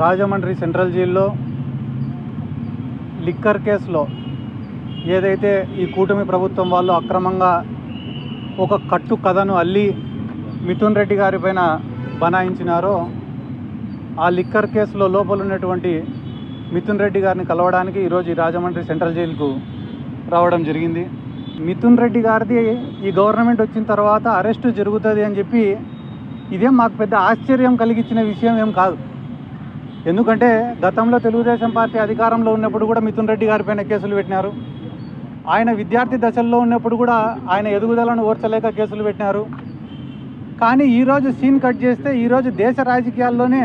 Rajahmundry central జైల్లో liquor కేసులో ఏదైతే ఈ కూటమి ప్రభుత్వం వాళ్ళు అక్రమంగా ఒక కట్టు కథను అల్లి మిథున్ రెడ్డి గారి పైన బనాయించినారో ఆ లిక్కర్ కేసులో లోపల ఉన్నటువంటి మిథున్ రెడ్డి గారిని కలవడానికి ఈరోజు ఈ రాజమండ్రి సెంట్రల్ జైలుకు రావడం జరిగింది. మిథున్ రెడ్డి గారిది ఈ గవర్నమెంట్ వచ్చిన తర్వాత అరెస్టు జరుగుతుంది అని చెప్పి ఇదేం మాకు పెద్ద ఆశ్చర్యం కలిగించిన విషయం ఏం కాదు. ఎందుకంటే గతంలో తెలుగుదేశం పార్టీ అధికారంలో ఉన్నప్పుడు కూడా మిథున్ రెడ్డి గారి పైన కేసులు పెట్టినారు. ఆయన విద్యార్థి దశల్లో ఉన్నప్పుడు కూడా ఆయన ఎదుగుదలను ఓర్చలేక కేసులు పెట్టినారు. కానీ ఈరోజు సీన్ కట్ చేస్తే ఈరోజు దేశ రాజకీయాల్లోనే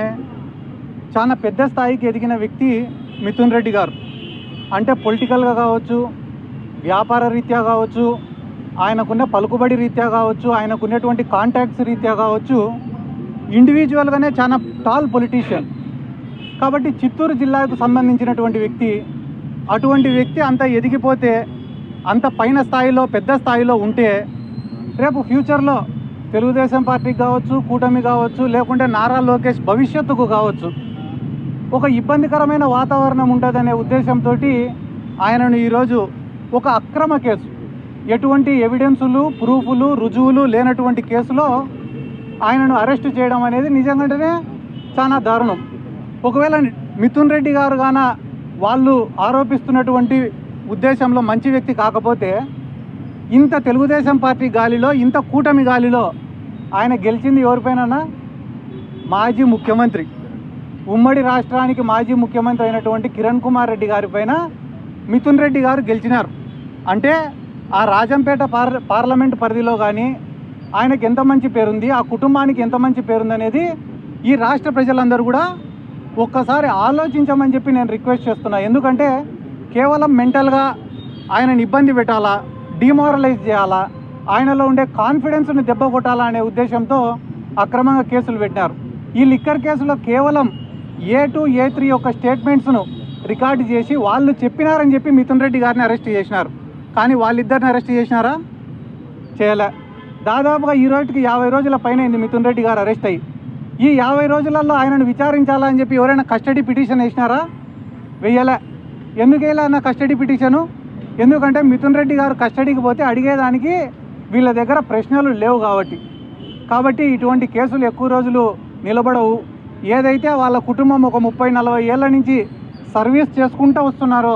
చాలా పెద్ద స్థాయికి ఎదిగిన వ్యక్తి మిథున్ రెడ్డి గారు. అంటే పొలిటికల్గా కావచ్చు, వ్యాపార రీత్యా కావచ్చు, ఆయనకున్న పలుకుబడి రీత్యా కావచ్చు, ఆయనకున్నటువంటి కాంటాక్ట్స్ రీత్యా కావచ్చు, ఇండివిజువల్గానే చాలా టాల్ పొలిటీషియన్. కాబట్టి చిత్తూరు జిల్లాకు సంబంధించినటువంటి వ్యక్తి, అటువంటి వ్యక్తి అంత ఎదిగిపోతే, అంత పైన స్థాయిలో పెద్ద స్థాయిలో ఉంటే రేపు ఫ్యూచర్లో తెలుగుదేశం పార్టీకి కావచ్చు, కూటమి కావచ్చు, లేకుంటే నారా లోకేష్ భవిష్యత్తుకు కావచ్చు ఒక ఇబ్బందికరమైన వాతావరణం ఉంటుందనే ఉద్దేశంతో ఆయనను ఈరోజు ఒక అక్రమ కేసు, ఎటువంటి ఎవిడెన్సులు, ప్రూఫ్లు, రుజువులు లేనటువంటి కేసులో ఆయనను అరెస్టు చేయడం అనేది నిజంగానే చాలా దారుణం. ఒకవేళ మిథున్ రెడ్డి గారు గాన వాళ్ళు ఆరోపిస్తున్నటువంటి ఉద్దేశంలో మంచి వ్యక్తి కాకపోతే ఇంత తెలుగుదేశం పార్టీ గాలిలో, ఇంత కూటమి గాలిలో ఆయన గెలిచింది ఎవరిపైన? మాజీ ముఖ్యమంత్రి, ఉమ్మడి రాష్ట్రానికి మాజీ ముఖ్యమంత్రి అయినటువంటి కిరణ్ కుమార్ రెడ్డి గారి పైన మిథున్ రెడ్డి గారు గెలిచినారు. అంటే ఆ రాజంపేట పార్లమెంట్ పరిధిలో కానీ ఆయనకి ఎంత మంచి పేరుంది, ఆ కుటుంబానికి ఎంత మంచి పేరుంది అనేది ఈ రాష్ట్ర ప్రజలందరూ కూడా ఒక్కసారి ఆలోచించమని చెప్పి నేను రిక్వెస్ట్ చేస్తున్నా. ఎందుకంటే కేవలం మెంటల్గా ఆయనని ఇబ్బంది పెట్టాలా, డిమారలైజ్ చేయాలా, ఆయనలో ఉండే కాన్ఫిడెన్స్ని దెబ్బ కొట్టాలా అనే ఉద్దేశంతో అక్రమంగా కేసులు పెట్టినారు. ఈ లిక్కర్ కేసులో కేవలం A2, A3 యొక్క స్టేట్మెంట్స్ను రికార్డు చేసి వాళ్ళు చెప్పినారని చెప్పి మిథున్ రెడ్డి గారిని అరెస్ట్ చేసినారు. కానీ వాళ్ళిద్దరిని అరెస్ట్ చేసినారా? చేయలే. దాదాపుగా ఈ రోజుకి 50 రోజుల పైన అయింది మిథున్ రెడ్డి గారు అరెస్ట్ అయ్యి. ఈ 50 రోజులలో ఆయనను విచారించాలని చెప్పి ఎవరైనా కస్టడీ పిటిషన్ వేసినారా? వెయ్యలే. ఎందుకు వేయాలి అన్న కస్టడీ పిటిషను? ఎందుకంటే మిథున్ రెడ్డి గారు కస్టడీకి పోతే అడిగేదానికి వీళ్ళ దగ్గర ప్రశ్నలు లేవు కాబట్టి ఇటువంటి కేసులు ఎక్కువ రోజులు నిలబడవు. ఏదైతే వాళ్ళ కుటుంబం ఒక 30-40 ఏళ్ళ నుంచి సర్వీస్ చేసుకుంటూ వస్తున్నారో,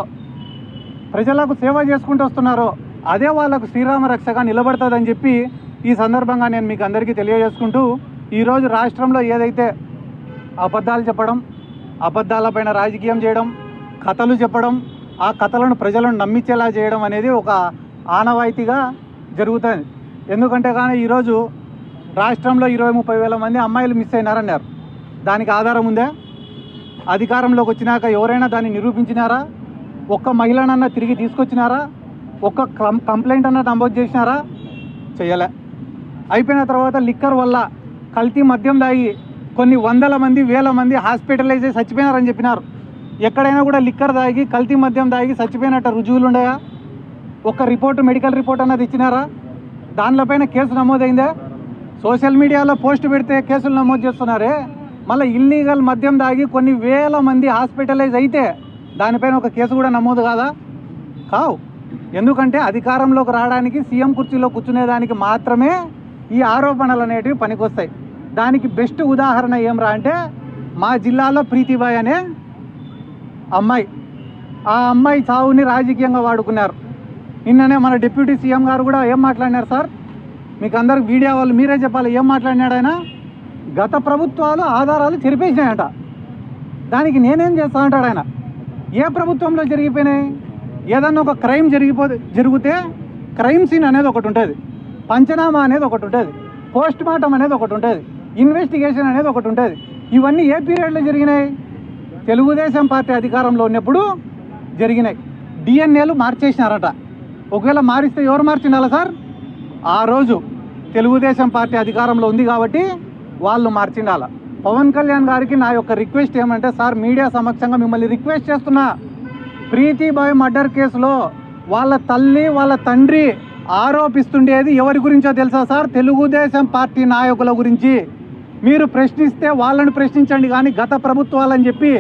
ప్రజలకు సేవ చేసుకుంటూ వస్తున్నారో, అదే వాళ్ళకు శ్రీరామ రక్షగా నిలబడుతుందని చెప్పి ఈ సందర్భంగా నేను మీకు అందరికీ తెలియజేసుకుంటూ, ఈరోజు రాష్ట్రంలో ఏదైతే అబద్ధాలు చెప్పడం, అబద్ధాలపైన రాజకీయం చేయడం, కథలు చెప్పడం, ఆ కథలను ప్రజలను నమ్మించేలా చేయడం అనేది ఒక ఆనవాయితీగా జరుగుతుంది. ఎందుకంటే కానీ ఈరోజు రాష్ట్రంలో 20-30 వేల మంది అమ్మాయిలు మిస్ అయినారన్నారు. దానికి ఆధారం ఉందా? అధికారంలోకి వచ్చినాక ఎవరైనా దాన్ని నిరూపించినారా? ఒక్క మహిళనన్నా తిరిగి తీసుకొచ్చినారా? ఒక్క కంప్లైంట్ అన్న నమోదు చేసినారా? చేయలే. అయిపోయిన తర్వాత లిక్కర్ వల్ల కల్తీ మద్యం దాగి కొన్ని వందల మంది, వేల మంది హాస్పిటలైజ్ అయ్యి చచ్చిపోయినారని చెప్పినారు. ఎక్కడైనా కూడా లిక్కర్ దాగి, కల్తీ మద్యం దాగి చచ్చిపోయినట్టు రుజువులు ఉన్నాయా? ఒక్క రిపోర్టు, మెడికల్ రిపోర్ట్ అన్నది ఇచ్చినారా? దానిపైన కేసు నమోదైందా? సోషల్ మీడియాలో పోస్ట్ పెడితే కేసులు నమోదు చేస్తున్నారే. మళ్ళీ ఇల్లీగల్ మద్యం దాగి కొన్ని వేల మంది హాస్పిటలైజ్ అయితే దానిపైన ఒక కేసు కూడా నమోదు కావు. ఎందుకంటే అధికారంలోకి రావడానికి, సీఎం కుర్చీలో కూర్చునేదానికి మాత్రమే ఈ ఆరోపణలు అనేటివి పనికొస్తాయి. దానికి బెస్ట్ ఉదాహరణ ఏమరా అంటే మా జిల్లాలో ప్రీతిబాయ్ అనే అమ్మాయి, ఆ అమ్మాయి చావుని రాజకీయంగా వాడుకున్నారు. నిన్ననే మన డిప్యూటీ సీఎం గారు కూడా ఏం మాట్లాడినారు సార్? మీకు అందరికి మీడియా వాళ్ళు మీరే చెప్పాలి. ఏం మాట్లాడినాడు ఆయన? గత ప్రభుత్వాలు ఆధారాలు చెరిపేసినాయంట. దానికి నేనేం చేస్తా అంటాడు ఆయన. ఏ ప్రభుత్వంలో జరిగిపోయినాయి? ఏదన్నా ఒక క్రైమ్ జరిగితే క్రైమ్ సీన్ అనేది ఒకటి ఉంటుంది, పంచనామా అనేది ఒకటి ఉంటుంది, పోస్ట్ మార్టం అనేది ఒకటి ఉంటుంది, ఇన్వెస్టిగేషన్ అనేది ఒకటి ఉంటుంది. ఇవన్నీ ఏ పీరియడ్లో జరిగినాయి? తెలుగుదేశం పార్టీ అధికారంలో ఉన్నప్పుడు జరిగినాయి. డిఎన్ఏలు మార్చేసినారట. ఒకవేళ మారిస్తే ఎవరు మార్చిండాలా సార్? ఆ రోజు తెలుగుదేశం పార్టీ అధికారంలో ఉంది కాబట్టి వాళ్ళు మార్చిండాల. పవన్ కళ్యాణ్ గారికి నా యొక్క రిక్వెస్ట్ ఏమంటే, సార్ మీడియా సమక్షంగా మిమ్మల్ని రిక్వెస్ట్ చేస్తున్నా, ప్రీతిబాయ్ మర్డర్ కేసులో వాళ్ళ తల్లి, వాళ్ళ తండ్రి ఆరోపిస్తుండేది ఎవరి గురించో తెలుసా సార్? తెలుగుదేశం పార్టీ నాయకుల గురించి. మీరు ప్రశ్నిస్తే వాళ్ళని ప్రశ్నించండి, కానీ గత ప్రభుత్వాలని చెప్పి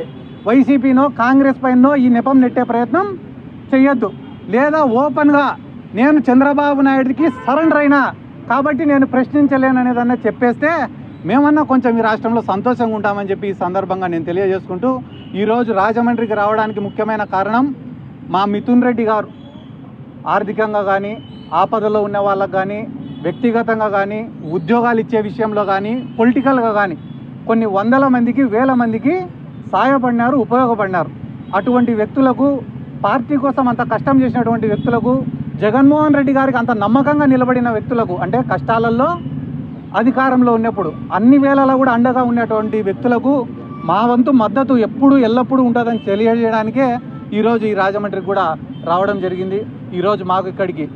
వైసీపీనో కాంగ్రెస్ పైనో ఈ నెపం నెట్టే ప్రయత్నం చెయ్యొద్దు. లేదా ఓపెన్గా నేను చంద్రబాబు నాయుడికి సరెండర్ అయినా కాబట్టి నేను ప్రశ్నించలేననేదన్నా చెప్పేస్తే మేమన్నా కొంచెం ఈ రాష్ట్రంలో సంతోషంగా ఉంటామని చెప్పి ఈ సందర్భంగా నేను తెలియజేసుకుంటూ, ఈరోజు రాజమండ్రికి రావడానికి ముఖ్యమైన కారణం మా మిథున్ రెడ్డి గారు ఆర్థికంగా కానీ, ఆపదలో ఉన్న వాళ్ళకు కానీ, వ్యక్తిగతంగా కానీ, ఉద్యోగాలు ఇచ్చే విషయంలో కానీ, పొలిటికల్గా కానీ కొన్ని వందల మందికి, వేల మందికి సహాయపడినారు, ఉపయోగపడినారు. అటువంటి వ్యక్తులకు, పార్టీ కోసం అంత కష్టం చేసినటువంటి వ్యక్తులకు, జగన్మోహన్ రెడ్డి గారికి అంత నమ్మకంగా నిలబడిన వ్యక్తులకు, అంటే కష్టాలలో అధికారంలో ఉన్నప్పుడు అన్ని వేళలా కూడా అండగా ఉన్నటువంటి వ్యక్తులకు మా వంతు మద్దతు ఎప్పుడు ఎల్లప్పుడూ ఉంటుందని తెలియజేయడానికే ఈరోజు ఈ రాజమండ్రికి కూడా రావడం జరిగింది. ఈరోజు మాకు ఇక్కడికి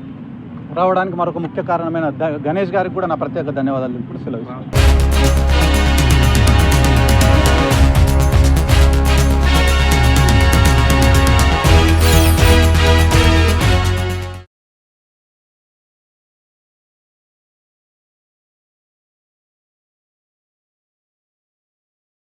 రావడానికి మరొక ముఖ్య కారణమైన గణేష్ గారికి కూడా నా ప్రత్యేక ధన్యవాదాలు ఇప్పుడు సెలవు.